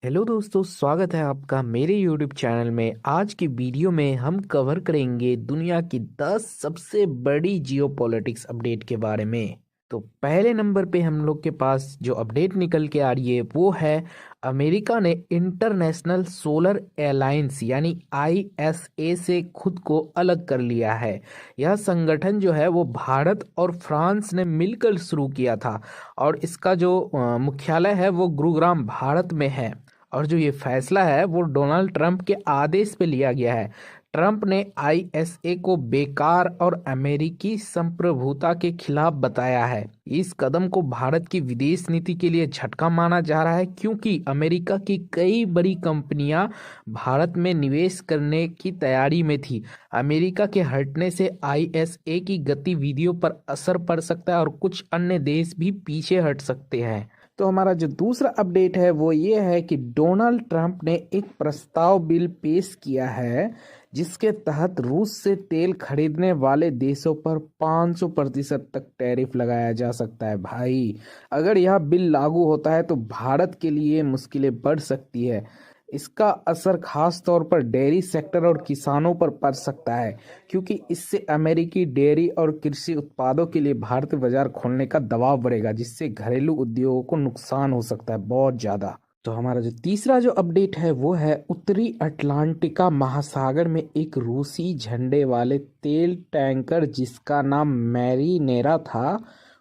Hello दोस्तों, स्वागत है आपका मेरे YouTube चैनल में। आज की वीडियो में हम कवर करेंगे दुनिया की 10 सबसे बड़ी जियोपॉलिटिक्स अपडेट के बारे में। तो पहले नंबर पे हम लोग के पास जो अपडेट निकल के आ रही है वो है अमेरिका ने इंटरनेशनल सोलर अलायंस यानी ISA से खुद को अलग कर लिया है। यह संगठन जो है वो भारत और फ्रांस ने मिलकर शुरू किया था और इसका जो मुख्यालय है वो गुरुग्राम भारत में है। और जो ये फैसला है वो डोनाल्ड ट्रंप के आदेश पे लिया गया है। ट्रंप ने ISA को बेकार और अमेरिकी संप्रभुता के खिलाफ बताया है। इस कदम को भारत की विदेश नीति के लिए झटका माना जा रहा है, क्योंकि अमेरिका की कई बड़ी कंपनियां भारत में निवेश करने की तैयारी में थी। अमेरिका के हटने से ISA की गतिविधियों पर असर पड़ सकता है और कुछ अन्य देश भी पीछे हट सकते हैं। तो हमारा जो दूसरा अपडेट है वो ये है कि डोनाल्ड ट्रंप ने एक प्रस्ताव बिल पेश किया है जिसके तहत रूस से तेल खरीदने वाले देशों पर 500% तक टैरिफ लगाया जा सकता है। भाई, अगर यह बिल लागू होता है तो भारत के लिए मुश्किलें बढ़ सकती है। इसका असर खास तौर पर डेयरी सेक्टर और किसानों पर पड़ सकता है, क्योंकि इससे अमेरिकी डेयरी और कृषि उत्पादों के लिए भारतीय बाजार खोलने का दबाव बढ़ेगा, जिससे घरेलू उद्योगों को नुकसान हो सकता है बहुत ज्यादा। तो हमारा जो तीसरा जो अपडेट है वो है उत्तरी अटलांटिका महासागर में एक रूसी झंडे वाले तेल टैंकर जिसका नाम मैरीनेरा था,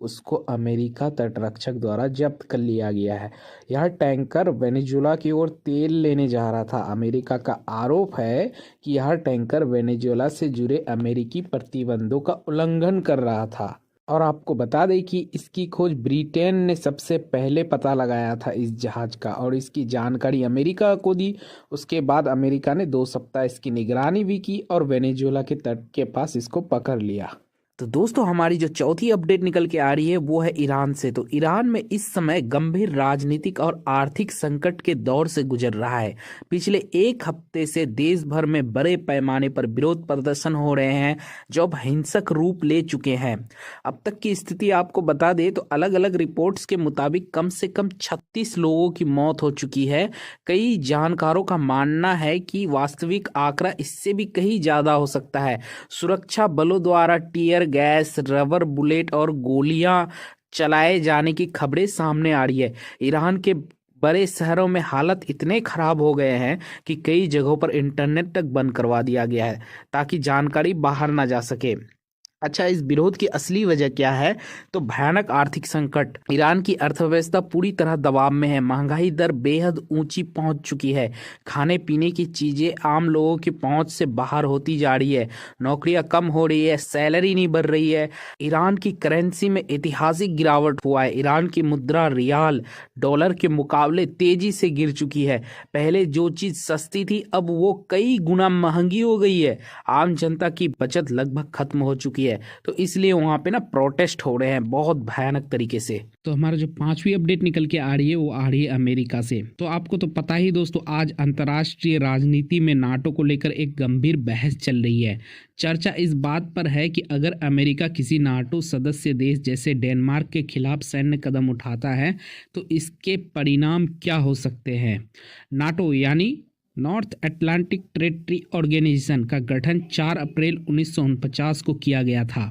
उसको अमेरिका तटरक्षक द्वारा जब्त कर लिया गया है। यह टैंकर वेनेजुएला की ओर तेल लेने जा रहा था। अमेरिका का आरोप है कि यह टैंकर वेनेजुएला से जुड़े अमेरिकी प्रतिबंधों का उल्लंघन कर रहा था। और आपको बता दें कि इसकी खोज ब्रिटेन ने सबसे पहले पता लगाया था इस जहाज का, और इसकी जानकारी अमेरिका को दी। उसके बाद अमेरिका ने 2 सप्ताह इसकी निगरानी भी की और वेनेजुएला के तट के पास इसको पकड़ लिया। तो दोस्तों, हमारी जो चौथी अपडेट निकल के आ रही है वो है ईरान से। तो ईरान में इस समय गंभीर राजनीतिक और आर्थिक संकट के दौर से गुजर रहा है। पिछले एक हफ्ते से देश भर में बड़े पैमाने पर विरोध प्रदर्शन हो रहे हैं जो अब हिंसक रूप ले चुके हैं। अब तक की स्थिति आपको बता दें तो अलग अलग रिपोर्ट्स के मुताबिक कम से कम 36 लोगों की मौत हो चुकी है। कई जानकारों का मानना है कि वास्तविक आंकड़ा इससे भी कहीं ज्यादा हो सकता है। सुरक्षा बलों द्वारा टीयर गैस, रबर बुलेट और गोलियां चलाए जाने की खबरें सामने आ रही है। ईरान के बड़े शहरों में हालत इतने खराब हो गए हैं कि कई जगहों पर इंटरनेट तक बंद करवा दिया गया है ताकि जानकारी बाहर ना जा सके। अच्छा, इस विरोध की असली वजह क्या है? तो भयानक आर्थिक संकट। ईरान की अर्थव्यवस्था पूरी तरह दबाव में है। महंगाई दर बेहद ऊंची पहुंच चुकी है। खाने पीने की चीजें आम लोगों की पहुंच से बाहर होती जा रही है। नौकरियां कम हो रही है, सैलरी नहीं बढ़ रही है। ईरान की करेंसी में ऐतिहासिक गिरावट हुआ है। ईरान की मुद्रा रियाल डॉलर के मुकाबले तेजी से गिर चुकी है। पहले जो चीज सस्ती थी अब वो कई गुना महंगी हो गई है। आम जनता की बचत लगभग खत्म हो चुकी है। तो इसलिए वहां पे ना प्रोटेस्ट हो रहे हैं बहुत भयानक तरीके से। तो हमारा जो पांचवी अपडेट निकल के आ रही है वो आ रही है अमेरिका से। तो आपको तो पता ही दोस्तों, आज अंतर्राष्ट्रीय राजनीति में नाटो को लेकर एक गंभीर बहस चल रही है। चर्चा इस बात पर है कि अगर अमेरिका किसी नाटो सदस्य देश जैसे डेनमार्क के खिलाफ सैन्य कदम उठाता है तो इसके परिणाम क्या हो सकते हैं। नाटो यानी नॉर्थ अटलांटिक ट्रेटरी ऑर्गेनाइजेशन का गठन 4 अप्रैल 1949 को किया गया था।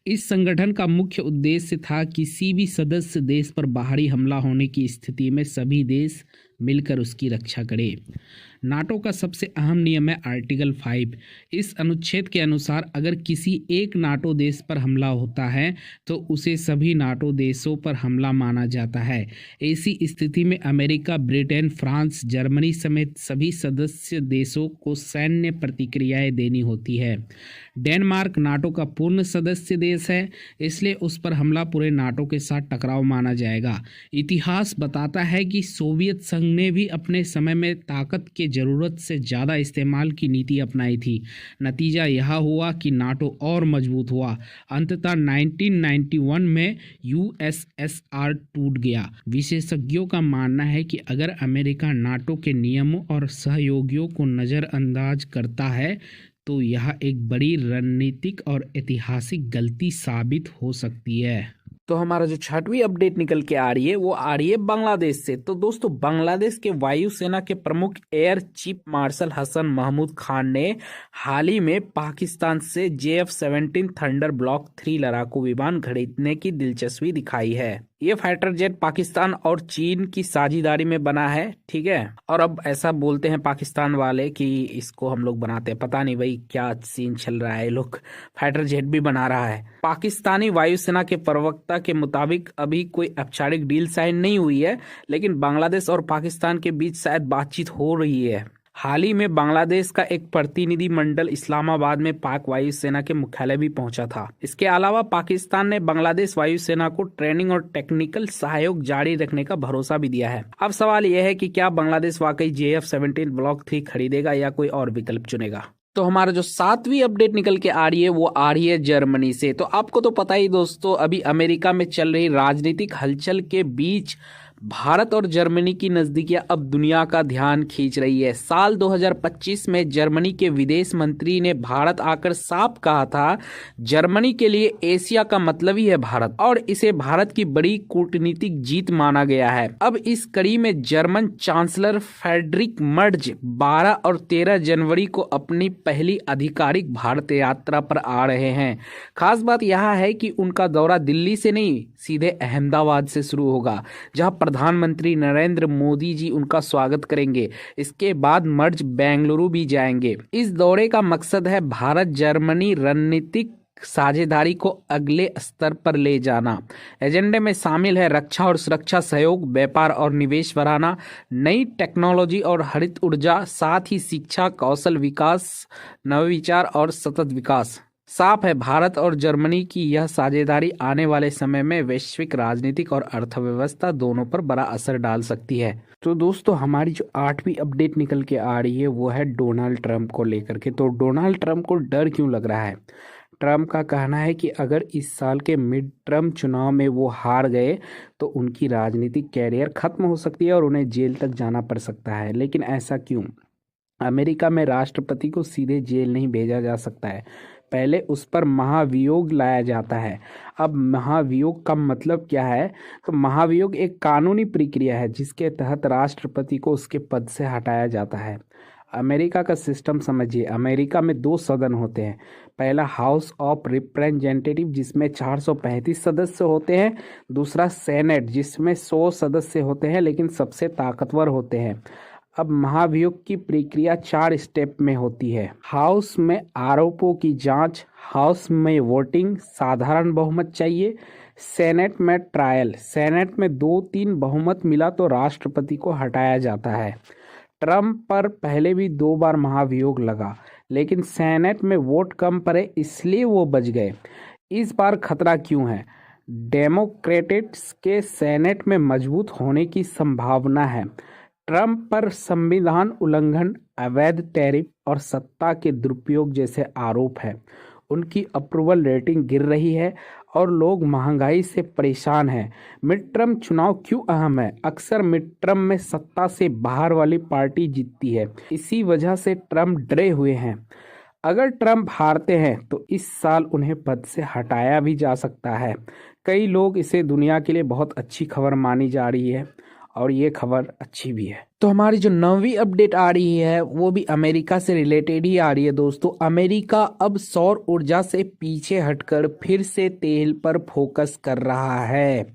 इस संगठन का मुख्य उद्देश्य था किसी भी सदस्य देश पर बाहरी हमला होने की स्थिति में सभी देश मिलकर उसकी रक्षा करें। नाटो का सबसे अहम नियम है आर्टिकल 5। इस अनुच्छेद के अनुसार अगर किसी एक नाटो देश पर हमला होता है तो उसे सभी नाटो देशों पर हमला माना जाता है। ऐसी स्थिति में अमेरिका, ब्रिटेन, फ्रांस, जर्मनी समेत सभी सदस्य देशों को सैन्य प्रतिक्रियाएं देनी होती है। डेनमार्क नाटो का पूर्ण सदस्य देश है, इसलिए उस पर हमला पूरे नाटो के साथ टकराव माना जाएगा। इतिहास बताता है कि सोवियत संघ ने भी अपने समय में ताकत के जरूरत से ज़्यादा इस्तेमाल की नीति अपनाई थी। नतीजा यह हुआ कि नाटो और मजबूत हुआ। अंततः 1991 में USSR टूट गया। विशेषज्ञों का मानना है कि अगर अमेरिका नाटो के नियमों और सहयोगियों को नज़रअंदाज करता है तो यह एक बड़ी रणनीतिक और ऐतिहासिक गलती साबित हो सकती है। तो हमारा जो छठवीं अपडेट निकल के आ रही है वो आ रही है बांग्लादेश से। तो दोस्तों बांग्लादेश के वायुसेना के प्रमुख air chief marshal Hasan Mahmood Khan ने हाल ही में पाकिस्तान से JF-17 थंडर ब्लॉक 3 लड़ाकू विमान खरीदने की दिलचस्पी दिखाई है। ये फाइटर जेट पाकिस्तान और चीन की साझेदारी में बना है, ठीक है। और अब ऐसा बोलते हैं पाकिस्तान वाले कि इसको हम लोग बनाते हैं, पता नहीं भाई क्या सीन चल रहा है, लोग फाइटर जेट भी बना रहा है। पाकिस्तानी वायुसेना के प्रवक्ता के मुताबिक अभी कोई औपचारिक डील साइन नहीं हुई है, लेकिन बांग्लादेश और पाकिस्तान के बीच शायद बातचीत हो रही है। हाल ही में बांग्लादेश का एक प्रतिनिधि मंडल इस्लामाबाद में पाक वायुसेना के मुख्यालय भी पहुंचा था। इसके अलावा पाकिस्तान ने बांग्लादेश वायुसेना को ट्रेनिंग और टेक्निकल सहयोग जारी रखने का भरोसा भी दिया है। अब सवाल यह है कि क्या बांग्लादेश वाकई JF-17 ब्लॉक 3 खरीदेगा या कोई और विकल्प चुनेगा। तो हमारा जो सातवीं अपडेट निकल के आ रही है वो आ रही है जर्मनी से। तो आपको तो पता ही दोस्तों, अभी अमेरिका में चल रही राजनीतिक हलचल के बीच भारत और जर्मनी की नजदीकियां अब दुनिया का ध्यान खींच रही है। साल 2025 में जर्मनी के विदेश मंत्री ने भारत आकर साफ कहा था, जर्मनी के लिए एशिया का मतलब ही है भारत, और इसे भारत की बड़ी कूटनीतिक जीत माना गया है। अब इस कड़ी में जर्मन चांसलर फ्रेडरिक मर्ज 12 और 13 जनवरी को अपनी पहली आधिकारिक भारत यात्रा पर आ रहे हैं। खास बात यह है कि उनका दौरा दिल्ली से नहीं, सीधे अहमदाबाद से शुरू होगा, जहां प्रधानमंत्री नरेंद्र मोदी जी उनका स्वागत करेंगे। इसके बाद मर्ज बेंगलुरु भी जाएंगे। इस दौरे का मकसद है भारत जर्मनी रणनीतिक साझेदारी को अगले स्तर पर ले जाना। एजेंडे में शामिल है रक्षा और सुरक्षा सहयोग, व्यापार और निवेश बढ़ाना, नई टेक्नोलॉजी और हरित ऊर्जा, साथ ही शिक्षा, कौशल विकास, नवविचार और सतत विकास। साफ है, भारत और जर्मनी की यह साझेदारी आने वाले समय में वैश्विक राजनीतिक और अर्थव्यवस्था दोनों पर बड़ा असर डाल सकती है। तो दोस्तों हमारी जो आठवीं अपडेट निकल के आ रही है वो है डोनाल्ड ट्रंप को लेकर के। तो डोनाल्ड ट्रंप को डर क्यों लग रहा है? ट्रंप का कहना है कि अगर इस साल के मिड टर्म चुनाव में वो हार गए तो उनकी राजनीतिक कैरियर खत्म हो सकती है और उन्हें जेल तक जाना पड़ सकता है। लेकिन ऐसा क्यों? अमेरिका में राष्ट्रपति को सीधे जेल नहीं भेजा जा सकता है, पहले उस पर महाभियोग लाया जाता है। अब महाभियोग का मतलब क्या है? तो महाभियोग एक कानूनी प्रक्रिया है जिसके तहत राष्ट्रपति को उसके पद से हटाया जाता है। अमेरिका का सिस्टम समझिए, अमेरिका में 2 सदन होते हैं। पहला हाउस ऑफ रिप्रेजेंटेटिव जिसमें 435 सदस्य होते हैं, दूसरा सेनेट जिसमें 100 सदस्य होते हैं लेकिन सबसे ताकतवर होते हैं। अब महाभियोग की प्रक्रिया 4 स्टेप में होती है। हाउस में आरोपों की जांच, हाउस में वोटिंग, साधारण बहुमत चाहिए, सेनेट में ट्रायल, सेनेट में 2-3 बहुमत मिला तो राष्ट्रपति को हटाया जाता है। ट्रंप पर पहले भी 2 बार महाभियोग लगा, लेकिन सेनेट में वोट कम पड़े इसलिए वो बच गए। इस बार खतरा क्यों है? डेमोक्रेट्स के सेनेट में मजबूत होने की संभावना है। ट्रंप पर संविधान उल्लंघन, अवैध टैरिफ और सत्ता के दुरुपयोग जैसे आरोप है। उनकी अप्रूवल रेटिंग गिर रही है और लोग महंगाई से परेशान हैं। मिड टर्म चुनाव क्यों अहम है? अक्सर मिड टर्म में सत्ता से बाहर वाली पार्टी जीतती है, इसी वजह से ट्रंप डरे हुए हैं। अगर ट्रंप हारते हैं तो इस साल उन्हें पद से हटाया भी जा सकता है। कई लोग इसे दुनिया के लिए बहुत अच्छी खबर मानी जा रही है और ये खबर अच्छी भी है। तो हमारी जो 9वीं अपडेट आ रही है वो भी अमेरिका से रिलेटेड ही आ रही है दोस्तों। अमेरिका अब सौर ऊर्जा से पीछे हटकर फिर से तेल पर फोकस कर रहा है।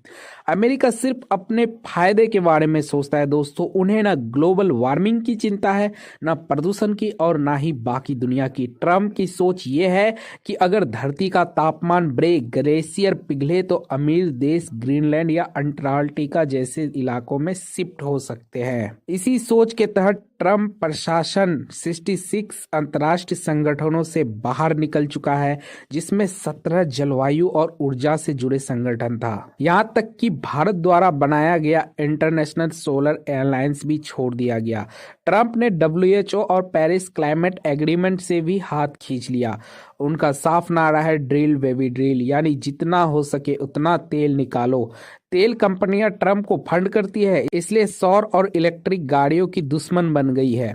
अमेरिका सिर्फ अपने फायदे के बारे में सोचता है दोस्तों। उन्हें ना ग्लोबल वार्मिंग की चिंता है, ना प्रदूषण की और ना ही बाकी दुनिया की। ट्रंप की सोच ये है कि अगर धरती का तापमान बढ़े, ग्लेशियर पिघले तो अमीर देश ग्रीनलैंड या अंटार्कटिका जैसे इलाकों में शिफ्ट हो सकते हैं। इसी सोच के तहत ट्रंप प्रशासन 66 अंतर्राष्ट्रीय संगठनों से बाहर निकल चुका है, जिसमें 17 जलवायु और ऊर्जा से जुड़े संगठन था। यहाँ तक कि भारत द्वारा बनाया गया इंटरनेशनल सोलर एलायंस भी छोड़ दिया गया। ट्रंप ने WHO और पेरिस क्लाइमेट एग्रीमेंट से भी हाथ खींच लिया। उनका साफ नारा है ड्रिल बेबी ड्रिल, यानी जितना हो सके उतना तेल निकालो। तेल कंपनियां ट्रंप को फंड करती है, इसलिए सौर और इलेक्ट्रिक गाड़ियों की दुश्मन बन गई है।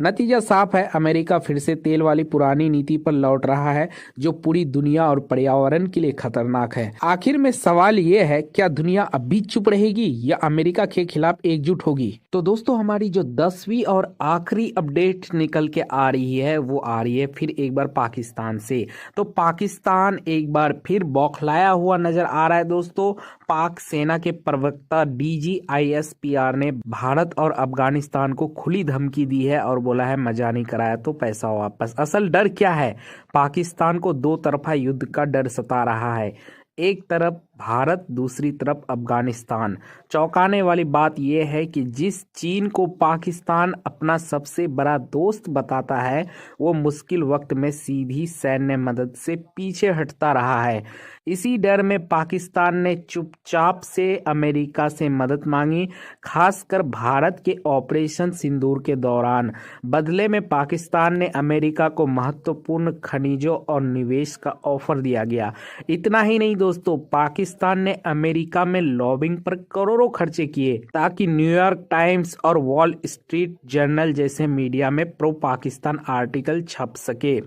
नतीजा साफ है, अमेरिका फिर से तेल वाली पुरानी नीति पर लौट रहा है, जो पूरी दुनिया और पर्यावरण के लिए खतरनाक है। आखिर में सवाल ये है, क्या दुनिया अब भी चुप रहेगी या अमेरिका के खिलाफ एकजुट होगी? तो दोस्तों, हमारी जो 10वीं और आखिरी अपडेट निकल के आ रही है वो आ रही है फिर एक बार पाकिस्तान से। तो पाकिस्तान एक बार फिर बौखलाया हुआ नजर आ रहा है दोस्तों। पाक सेना के प्रवक्ता DGISPR ने भारत और अफगानिस्तान को खुली धमकी दी है और बोला है मजा नहीं कराया तो पैसा वापस। असल डर क्या है? पाकिस्तान को दो तरफा युद्ध का डर सता रहा है, एक तरफ भारत, दूसरी तरफ अफगानिस्तान। चौंकाने वाली बात यह है कि जिस चीन को पाकिस्तान अपना सबसे बड़ा दोस्त बताता है, वो मुश्किल वक्त में सीधी सैन्य मदद से पीछे हटता रहा है। इसी डर में पाकिस्तान ने चुपचाप से अमेरिका से मदद मांगी, खासकर भारत के ऑपरेशन सिंदूर के दौरान। बदले में पाकिस्तान ने अमेरिका को महत्वपूर्ण खनिजों और निवेश का ऑफर दिया गया। इतना ही नहीं दोस्तों, पाकिस्तान ने अमेरिका में लॉबिंग पर करोड़ों खर्चे किए ताकि न्यूयॉर्क टाइम्स और वॉल स्ट्रीट जर्नल जैसे मीडिया में प्रो पाकिस्तान आर्टिकल छप सके।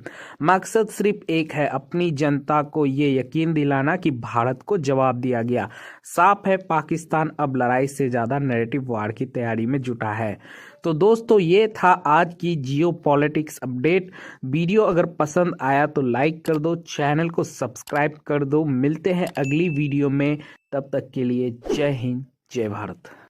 मकसद सिर्फ एक है, अपनी जनता को ये यकीन दिलाना कि भारत को जवाब दिया गया। साफ है, पाकिस्तान अब लड़ाई से ज्यादा नैरेटिव वार की तैयारी में जुटा है। तो दोस्तों, ये था आज की जियो पॉलिटिक्स अपडेट। वीडियो अगर पसंद आया तो लाइक कर दो, चैनल को सब्सक्राइब कर दो। मिलते हैं अगली वीडियो में, तब तक के लिए जय हिंद, जय भारत।